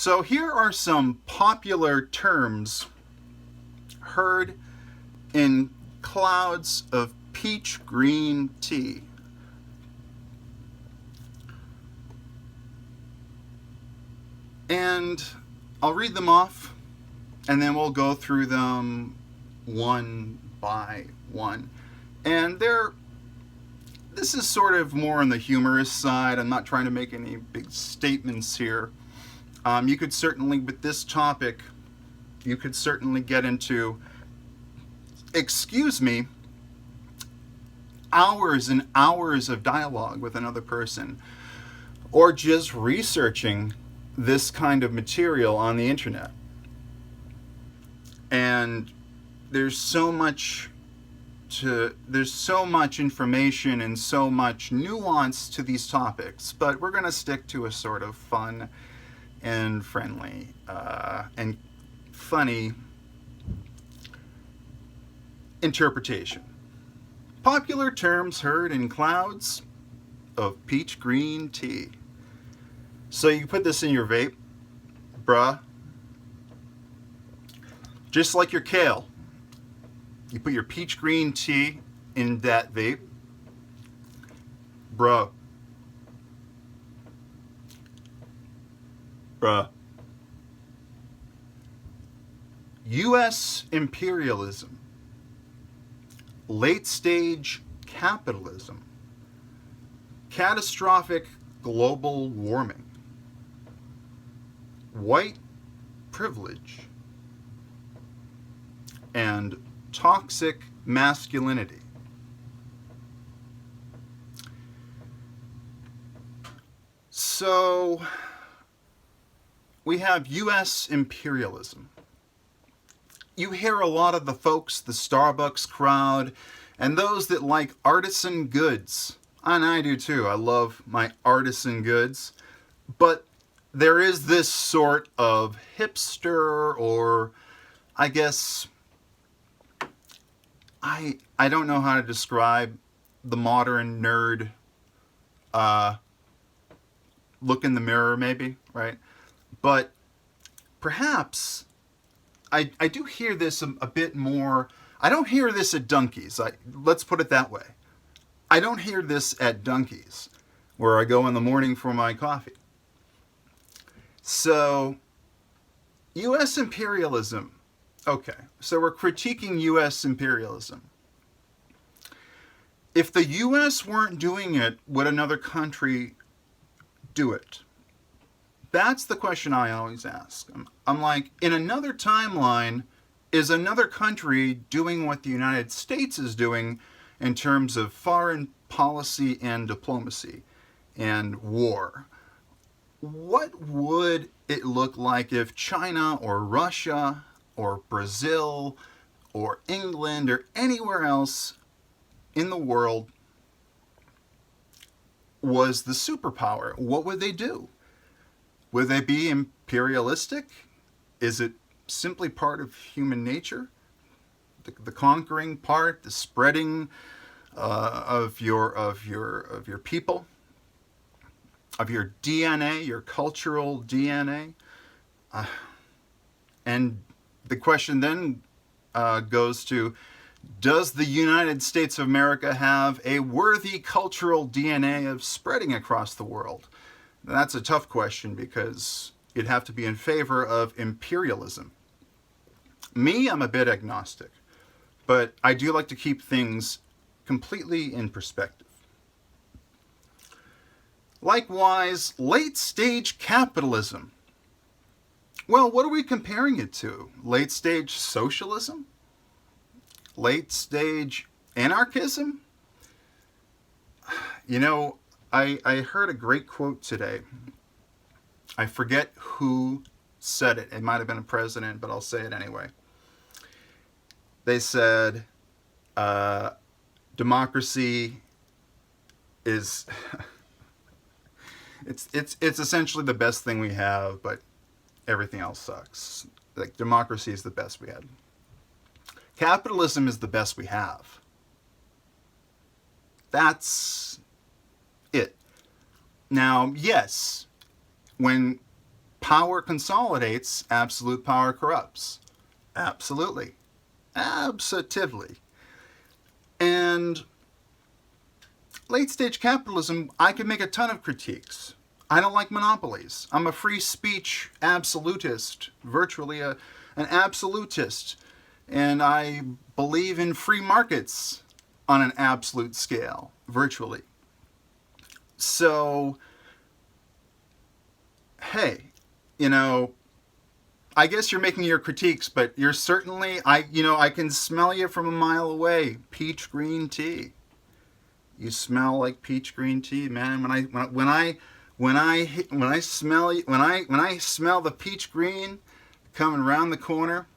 So here are some popular terms heard in clouds of peach green tea. And I'll read them off and then we'll go through them one by one. And this is sort of more on the humorous side. I'm not trying to make any big statements here. You could certainly, with this topic, you could certainly get into, excuse me, hours and hours of dialogue with another person, or just researching this kind of material on the internet. And there's so much there's so much information and so much nuance to these topics, but we're going to stick to a sort of fun and friendly and funny interpretation. Popular terms heard in clouds of peach green tea. So you put this in your vape, bruh. Just like your kale. You put your peach green tea in that vape, bruh. Bruh. U.S. imperialism, late stage capitalism, catastrophic global warming, white privilege, and toxic masculinity. So we have U.S. imperialism. You hear a lot of the folks, the Starbucks crowd, and those that like artisan goods. And I do too. I love my artisan goods. But there is this sort of hipster, or I guess I don't know how to describe the modern nerd look in the mirror, maybe, right? But perhaps I do hear this a bit more. I don't hear this at Dunkies. Let's put it that way. I don't hear this at Dunkies, where I go in the morning for my coffee. So, U.S. imperialism. Okay, so we're critiquing U.S. imperialism. If the U.S. weren't doing it, would another country do it? That's the question I always ask. I'm like, in another timeline, is another country doing what the United States is doing in terms of foreign policy and diplomacy and war? What would it look like if China or Russia or Brazil or England or anywhere else in the world was the superpower? What would they do? Would they be imperialistic? Is it simply part of human nature? The conquering part, the spreading of your people, of your DNA, your cultural DNA, and the question then goes to: does the United States of America have a worthy cultural DNA of spreading across the world? That's a tough question because you'd have to be in favor of imperialism. Me, I'm a bit agnostic, but I do like to keep things completely in perspective. Likewise, late stage capitalism. Well, what are we comparing it to? Late stage socialism? Late stage anarchism? You know, I heard a great quote today. I forget who said it. It might have been a president, but I'll say it anyway. They said, democracy is it's essentially the best thing we have, but everything else sucks. Like, democracy is the best we had. Capitalism is the best we have. That's it. Now, yes, when power consolidates, absolute power corrupts. Absolutely. Absolutely. And late stage capitalism, I could make a ton of critiques. I don't like monopolies. I'm a free speech absolutist, virtually an absolutist. And I believe in free markets on an absolute scale, virtually. So, hey, I guess you're making your critiques, but you're certainly, I can smell you from a mile away. Peach green tea. You smell like peach green tea, man. When I smell the peach green coming around the corner,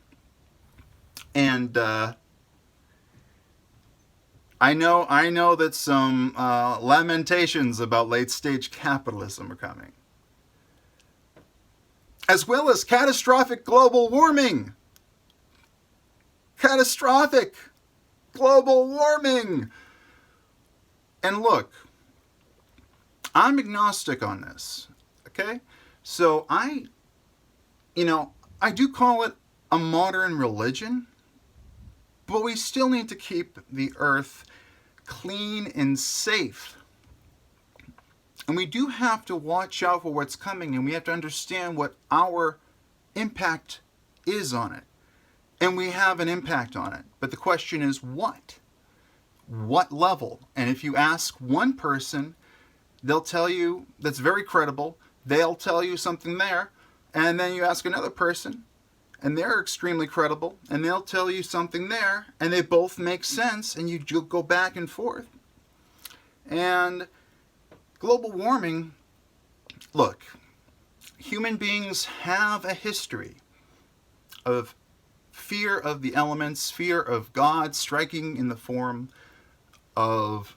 and I know that some lamentations about late stage capitalism are coming, as well as catastrophic global warming. Catastrophic global warming. And look, I'm agnostic on this, okay? So I do call it a modern religion, but we still need to keep the earth clean and safe. And we do have to watch out for what's coming, and we have to understand what our impact is on it. And we have an impact on it. But the question is what? What level? And if you ask one person, they'll tell you, that's very credible, they'll tell you something there. And then you ask another person, and they're extremely credible, and they'll tell you something there, and they both make sense, and you go back and forth. And global warming, look, human beings have a history of fear of the elements, fear of God striking in the form of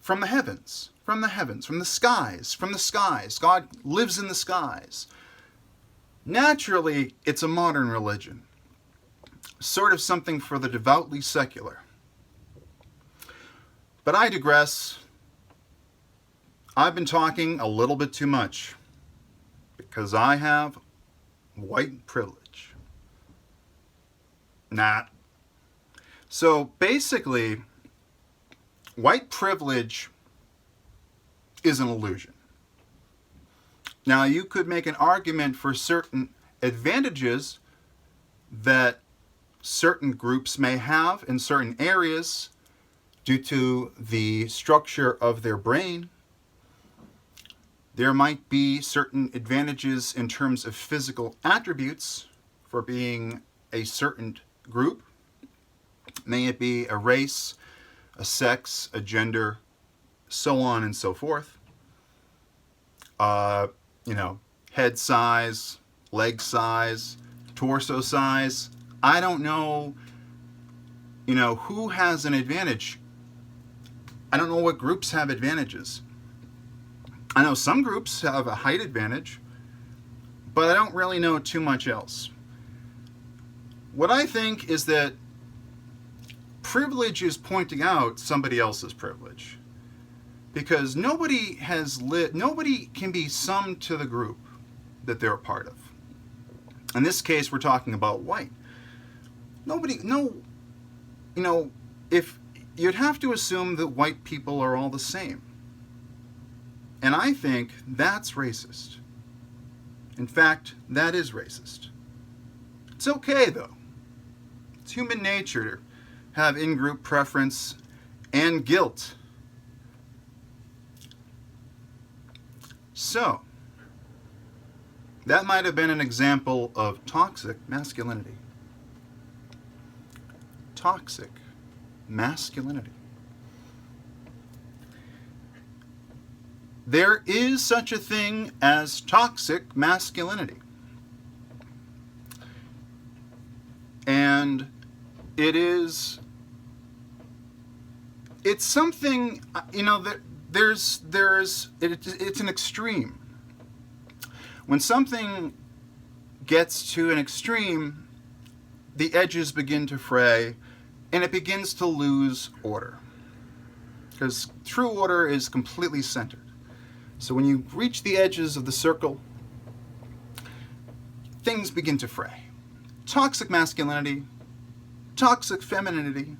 from the heavens, from the skies. God lives in the skies. Naturally, it's a modern religion, sort of something for the devoutly secular. But I digress. I've been talking a little bit too much because I have white privilege. So basically, white privilege is an illusion. Now, you could make an argument for certain advantages that certain groups may have in certain areas due to the structure of their brain. There might be certain advantages in terms of physical attributes for being a certain group. May it be a race, a sex, a gender, so on and so forth. Head size, leg size, torso size. I don't know, who has an advantage. I don't know what groups have advantages. I know some groups have a height advantage, but I don't really know too much else. What I think is that privilege is pointing out somebody else's privilege. Because nobody can be summed to the group that they're a part of. In this case, we're talking about white. If you'd have to assume that white people are all the same. And I think that's racist. In fact, that is racist. It's okay, though. It's human nature to have in-group preference and guilt. So, that might have been an example of toxic masculinity. Toxic masculinity. There is such a thing as toxic masculinity. And it's something, it's an extreme. When something gets to an extreme, the edges begin to fray, and it begins to lose order. Because true order is completely centered. So when you reach the edges of the circle, things begin to fray. Toxic masculinity, toxic femininity,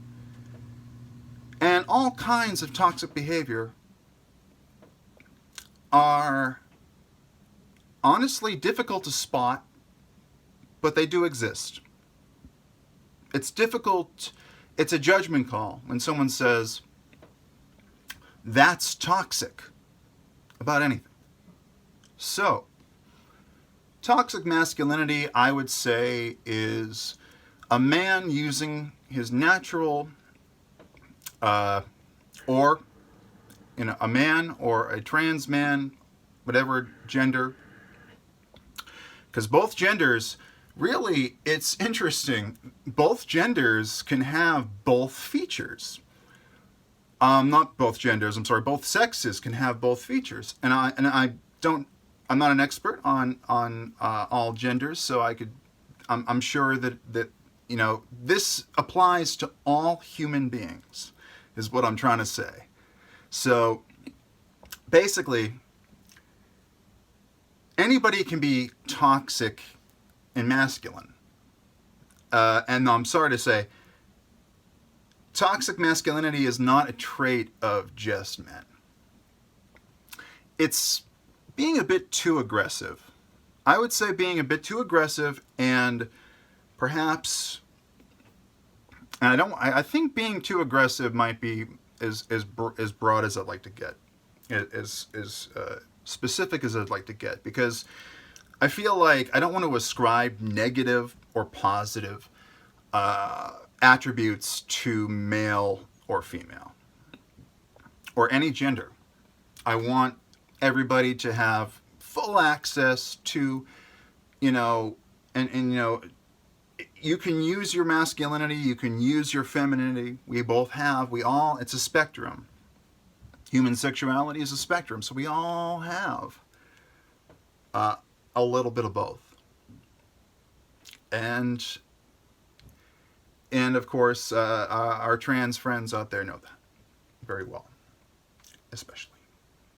and all kinds of toxic behavior are honestly difficult to spot, but they do exist. It's difficult, it's a judgment call when someone says, that's toxic about anything. So, toxic masculinity, I would say, is a man using his natural, or a man or a trans man, whatever gender, because both genders, really, it's interesting. Both genders can have both features. Not both genders. I'm sorry. Both sexes can have both features, and I don't. I'm not an expert on all genders, so I'm sure that this applies to all human beings, is what I'm trying to say. So basically, anybody can be toxic and masculine. And I'm sorry to say, toxic masculinity is not a trait of just men. It's being a bit too aggressive. I would say being a bit too aggressive, and perhaps, and I think being too aggressive might be as broad as I'd like to get, as specific as I'd like to get, because I feel like I don't want to ascribe negative or positive attributes to male or female or any gender. I want everybody to have full access to, and you can use your masculinity, you can use your femininity. We all, it's a spectrum. Human sexuality is a spectrum, so we all have a little bit of both. And of course, our trans friends out there know that very well, especially.